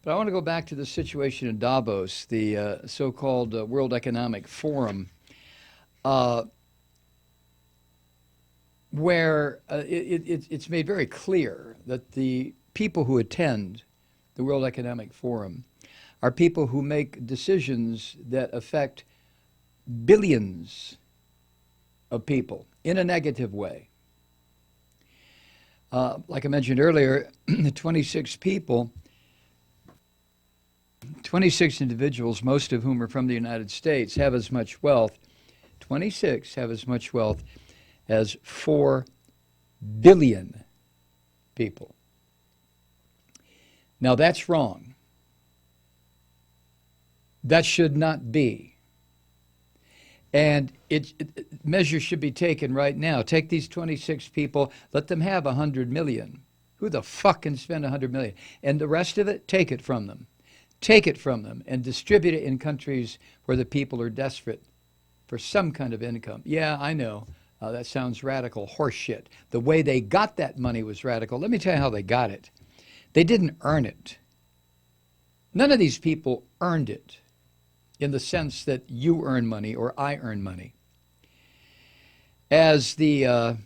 But I want to go back to the situation in Davos, the so-called World Economic Forum, uh, where it's made very clear that the people who attend the World Economic Forum are people who make decisions that affect billions of people in a negative way. Like I mentioned earlier, 26 people, 26 individuals, most of whom are from the United States, have as much wealth, 26 have as much wealth as 4 billion people. Now that's wrong. That should not be. And measures should be taken right now. Take these 26 people, let them have 100 million. Who the fuck can spend 100 million? And the rest of it, take it from them. Take it from them and distribute it in countries where the people are desperate for some kind of income. Yeah, I know. That sounds radical horseshit. The way they got that money was radical. Let me tell you how they got it. They didn't earn it. None of these people earned it in the sense that you earn money or I earn money. As the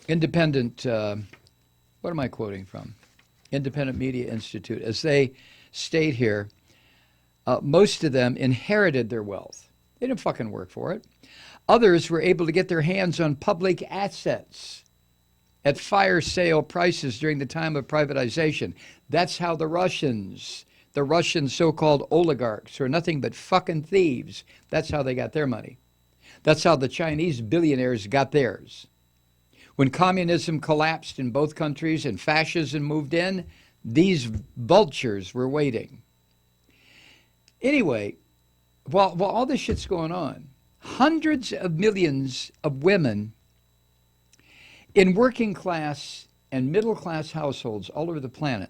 independent, what am I quoting from? Independent Media Institute, as they state here, most of them inherited their wealth. They didn't fucking work for it. Others were able to get their hands on public assets at fire sale prices during the time of privatization. That's how the Russian so-called oligarchs, who are nothing but fucking thieves, that's how they got their money. That's how the Chinese billionaires got theirs. When communism collapsed in both countries and fascism moved in, these vultures were waiting. Anyway, while all this shit's going on, hundreds of millions of women in working class and middle class households all over the planet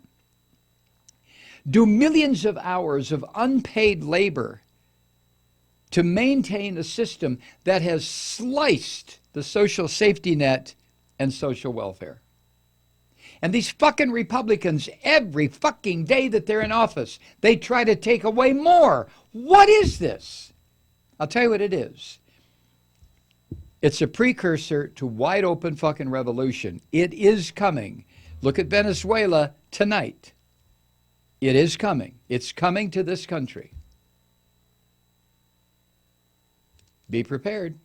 do millions of hours of unpaid labor to maintain a system that has sliced the social safety net and social welfare. And these fucking Republicans, every fucking day that they're in office, they try to take away more. What is this? I'll tell you what it is. It's a precursor to wide open fucking revolution. It is coming. Look at Venezuela tonight. It is coming. It's coming to this country. Be prepared.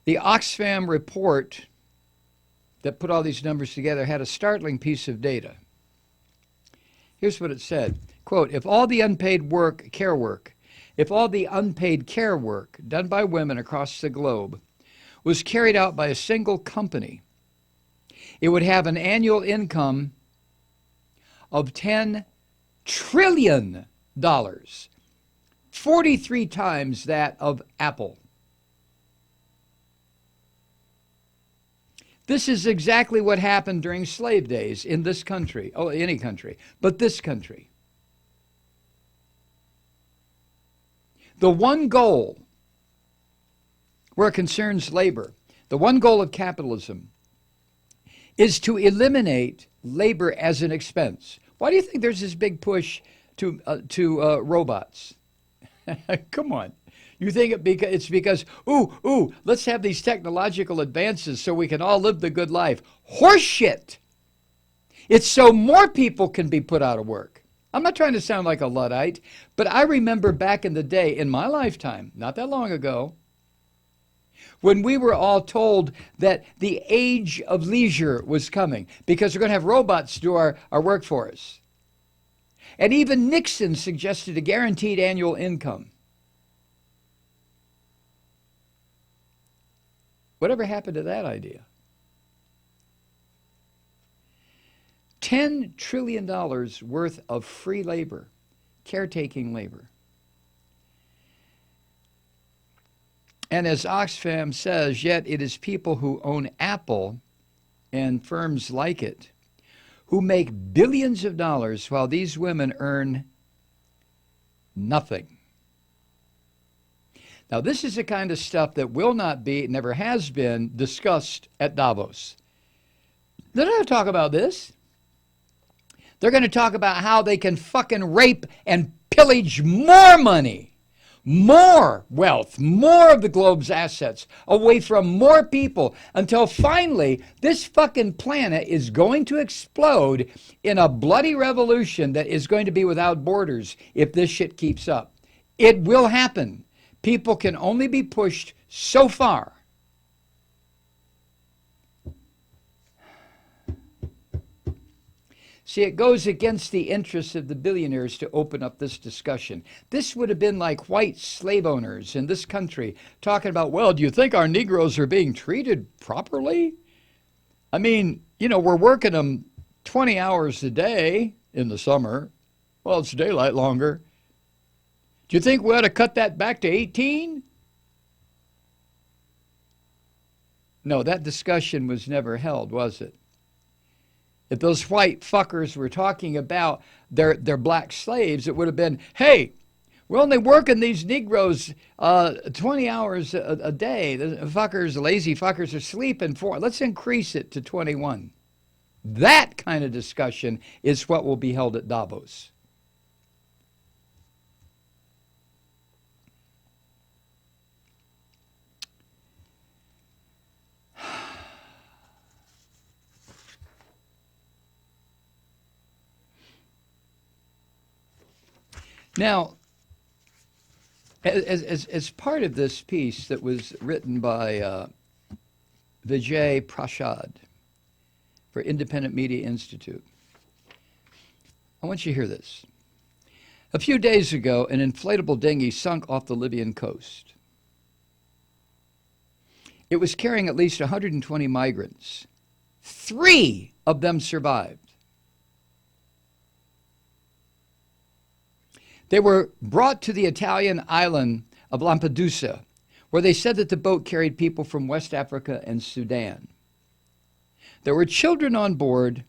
The Oxfam report that put all these numbers together had a startling piece of data. Here's what it said. Quote, if all the unpaid care work done by women across the globe was carried out by a single company, it would have an annual income of $10 trillion, 43 times that of Apple. This is exactly what happened during slave days in this country, any country, but this country. The one goal, where it concerns labor, the one goal of capitalism is to eliminate labor as an expense. Why do you think there's this big push to robots? Come on. You think it's because, let's have these technological advances so we can all live the good life. Horseshit! It's so more people can be put out of work. I'm not trying to sound like a Luddite, but I remember back in the day, in my lifetime, not that long ago, when we were all told that the age of leisure was coming because we're going to have robots do our work for us. And even Nixon suggested a guaranteed annual income. Whatever happened to that idea? $10 trillion worth of free labor, caretaking labor. And as Oxfam says, yet it is people who own Apple and firms like it who make billions of dollars while these women earn nothing. Now, this is the kind of stuff that will not be, never has been, discussed at Davos. They're not going to talk about this. They're going to talk about how they can fucking rape and pillage more money, more wealth, more of the globe's assets away from more people until finally this fucking planet is going to explode in a bloody revolution that is going to be without borders if this shit keeps up. It will happen. People can only be pushed so far. See, it goes against the interests of the billionaires to open up this discussion. This would have been like white slave owners in this country talking about, well, do you think our Negroes are being treated properly? I mean, you know, we're working them 20 hours a day in the summer. Well, it's daylight longer. Do you think we ought to cut that back to 18? No, that discussion was never held, was it? If those white fuckers were talking about their black slaves, it would have been, hey, we're only working these Negroes 20 hours a day. The fuckers, lazy fuckers are sleeping for. Let's increase it to 21. That kind of discussion is what will be held at Davos. Now, as part of this piece that was written by Vijay Prashad for Independent Media Institute, I want you to hear this. A few days ago, an inflatable dinghy sunk off the Libyan coast. It was carrying at least 120 migrants. 3 of them survived. They were brought to the Italian island of Lampedusa, where they said that the boat carried people from West Africa and Sudan. There were children on board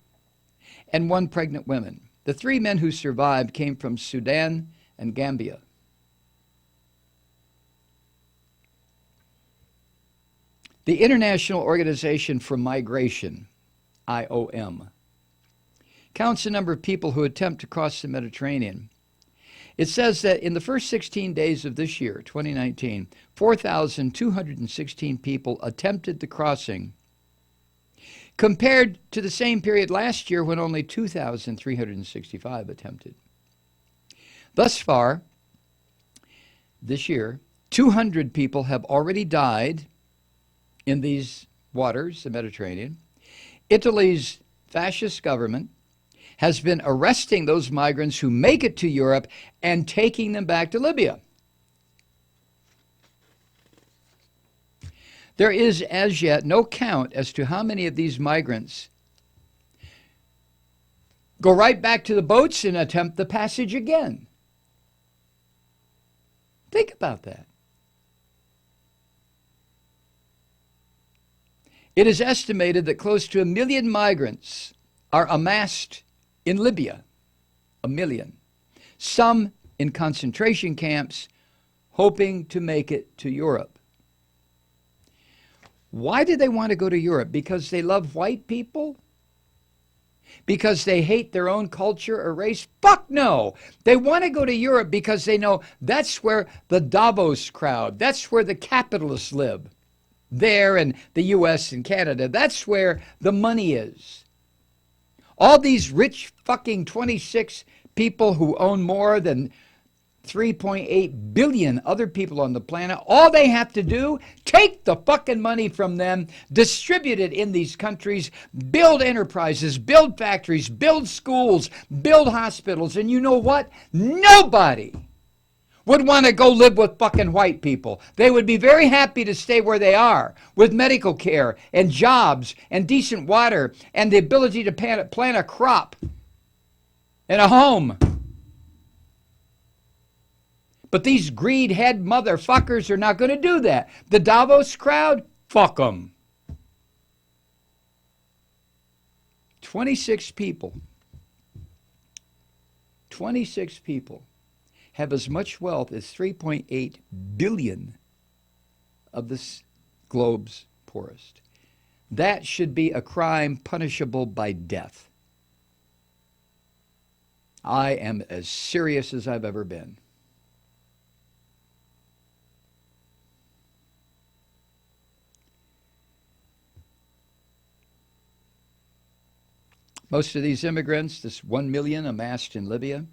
and 1 pregnant woman. The 3 men who survived came from Sudan and Gambia. The International Organization for Migration, IOM, counts the number of people who attempt to cross the Mediterranean. It says that in the first 16 days of this year, 2019, 4,216 people attempted the crossing, compared to the same period last year when only 2,365 attempted. Thus far, this year, 200 people have already died in these waters, the Mediterranean. Italy's fascist government has been arresting those migrants who make it to Europe and taking them back to Libya. There is as yet no count as to how many of these migrants go right back to the boats and attempt the passage again. Think about that. It is estimated that close to 1 million migrants are amassed in Libya, 1 million. Some in concentration camps, hoping to make it to Europe. Why do they want to go to Europe? Because they love white people? Because they hate their own culture or race? Fuck no! They want to go to Europe because they know that's where the Davos crowd, that's where the capitalists live. There in the US and Canada, that's where the money is. All these rich fucking 26 people who own more than 3.8 billion other people on the planet, all they have to do, take the fucking money from them, distribute it in these countries, build enterprises, build factories, build schools, build hospitals, and you know what? Nobody would want to go live with fucking white people. They would be very happy to stay where they are with medical care and jobs and decent water and the ability to plant a crop and a home. But these greed head motherfuckers are not going to do that. The Davos crowd, fuck them. 26 people have as much wealth as 3.8 billion of this globe's poorest. That should be a crime punishable by death. I am as serious as I've ever been. Most of these immigrants, this 1 million amassed in Libya,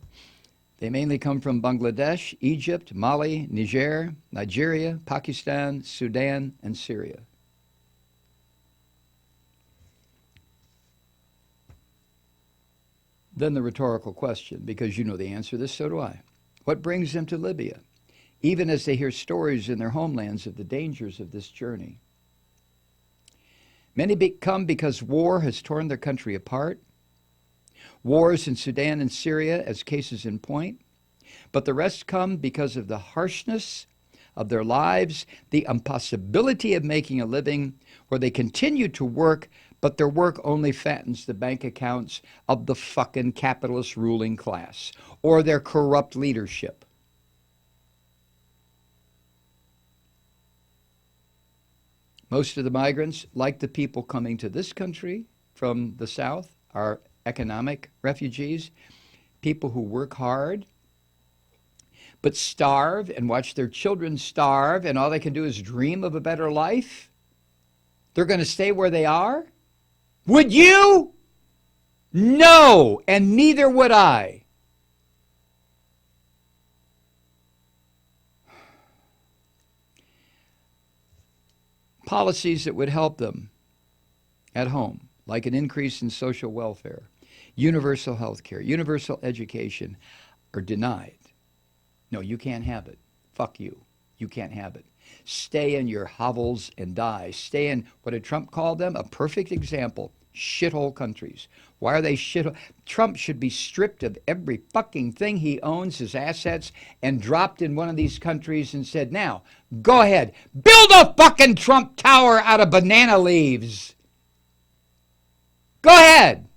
they mainly come from Bangladesh, Egypt, Mali, Niger, Nigeria, Pakistan, Sudan, and Syria. Then the rhetorical question, because you know the answer to this, so do I. What brings them to Libya, even as they hear stories in their homelands of the dangers of this journey? Many come because war has torn their country apart. Wars in Sudan and Syria as cases in point. But the rest come because of the harshness of their lives, the impossibility of making a living, where they continue to work, but their work only fattens the bank accounts of the fucking capitalist ruling class or their corrupt leadership. Most of the migrants, like the people coming to this country from the South, are economic refugees, people who work hard, but starve and watch their children starve, and all they can do is dream of a better life. They're going to stay where they are? Would you? No, and neither would I. Policies that would help them at home, like an increase in social welfare, universal health care, universal education, are denied. No, you can't have it. Fuck you. You can't have it. Stay in your hovels and die. Stay in, what did Trump call them? A perfect example. Shithole countries. Why are they shithole? Trump should be stripped of every fucking thing he owns, his assets, and dropped in one of these countries and said, now, go ahead, build a fucking Trump Tower out of banana leaves. Go ahead.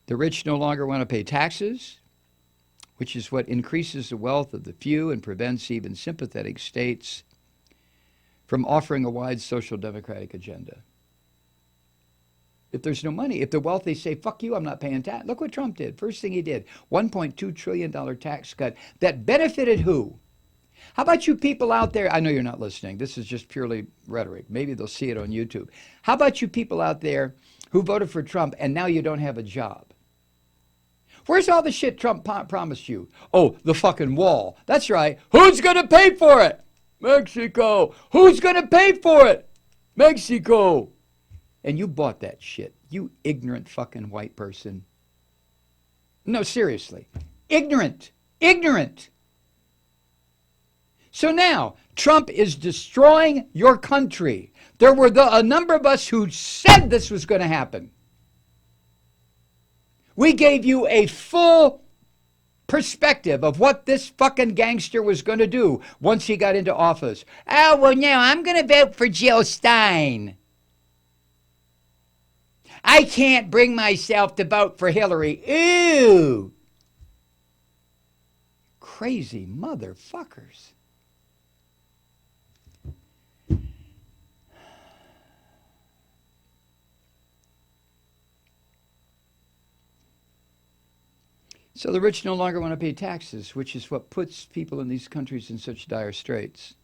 The rich no longer want to pay taxes, which is what increases the wealth of the few and prevents even sympathetic states from offering a wide social democratic agenda. If there's no money, if the wealthy say, fuck you, I'm not paying tax. Look what Trump did. First thing he did, $1.2 trillion tax cut that benefited who? How about you people out there? I know you're not listening. This is just purely rhetoric. Maybe they'll see it on YouTube. How about you people out there who voted for Trump and now you don't have a job? Where's all the shit Trump promised you? Oh, the fucking wall. That's right. Who's going to pay for it? Mexico. Who's going to pay for it? Mexico. And you bought that shit. You ignorant fucking white person. No, seriously. Ignorant. Ignorant. So now, Trump is destroying your country. There were a number of us who said this was going to happen. We gave you a full perspective of what this fucking gangster was going to do once he got into office. Oh, well, now I'm going to vote for Jill Stein. I can't bring myself to vote for Hillary. Ew. Crazy motherfuckers. So the rich no longer want to pay taxes, which is what puts people in these countries in such dire straits.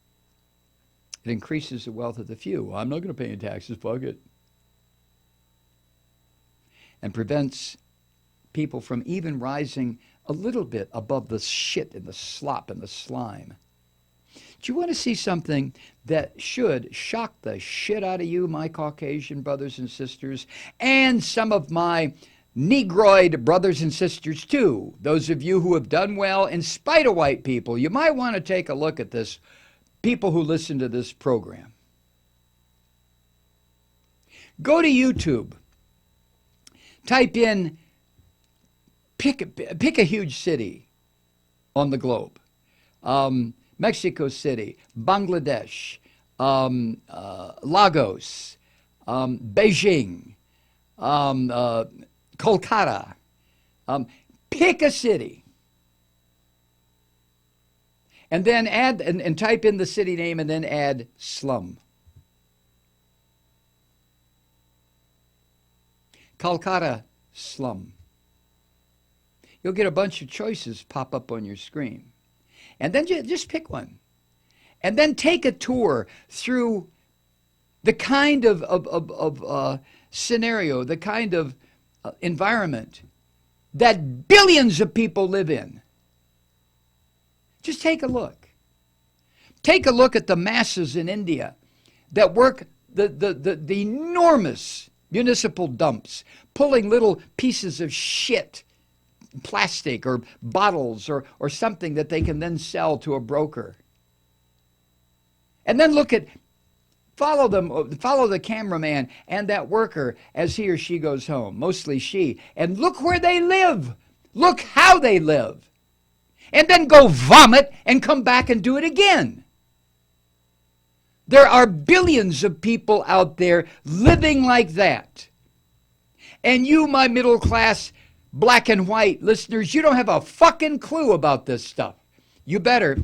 It increases the wealth of the few. I'm not going to pay any taxes, fuck it. And prevents people from even rising a little bit above the shit and the slop and the slime. Do you want to see something that should shock the shit out of you, my Caucasian brothers and sisters, and some of my Negroid brothers and sisters too? Those of you who have done well in spite of white people, you might want to take a look at this, people who listen to this program. Go to YouTube. Type in, pick a huge city on the globe. Mexico City, Bangladesh, Lagos, Beijing, Kolkata. Pick a city And then add, and type in the city name and then add slum. Calcutta slum. You'll get a bunch of choices pop up on your screen. And then just pick one. And then take a tour through the kind of scenario, the kind of environment that billions of people live in. Just take a look. Take a look at the masses in India that work the enormous municipal dumps, pulling little pieces of shit, plastic or bottles or something that they can then sell to a broker. And then follow the cameraman and that worker as he or she goes home, mostly she, and look where they live. Look how they live. And then go vomit and come back and do it again. There are billions of people out there living like that. And you, my middle class, black and white listeners, you don't have a fucking clue about this stuff. You better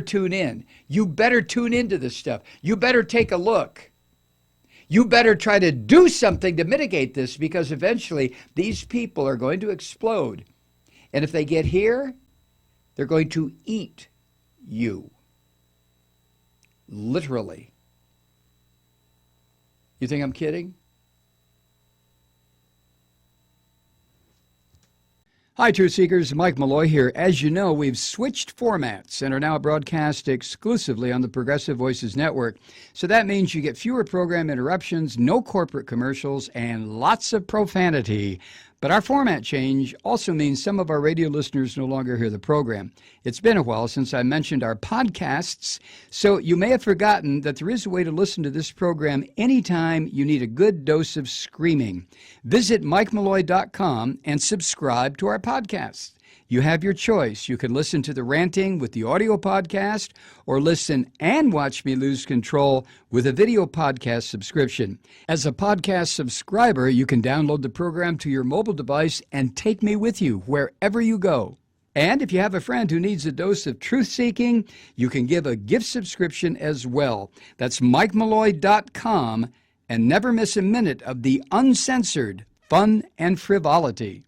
tune in. You better tune into this stuff. You better take a look. You better try to do something to mitigate this, because eventually these people are going to explode. And if they get here, they're going to eat you. Literally. You think I'm kidding? Hi, Truth Seekers. Mike Malloy here. As you know, we've switched formats and are now broadcast exclusively on the Progressive Voices Network. So that means you get fewer program interruptions, no corporate commercials, and lots of profanity. But our format change also means some of our radio listeners no longer hear the program. It's been a while since I mentioned our podcasts, so you may have forgotten that there is a way to listen to this program anytime you need a good dose of screaming. Visit MikeMalloy.com and subscribe to our podcasts. You have your choice. You can listen to the ranting with the audio podcast, or listen and watch me lose control with a video podcast subscription. As a podcast subscriber, you can download the program to your mobile device and take me with you wherever you go. And if you have a friend who needs a dose of truth-seeking, you can give a gift subscription as well. That's MikeMalloy.com, and never miss a minute of the uncensored fun and frivolity.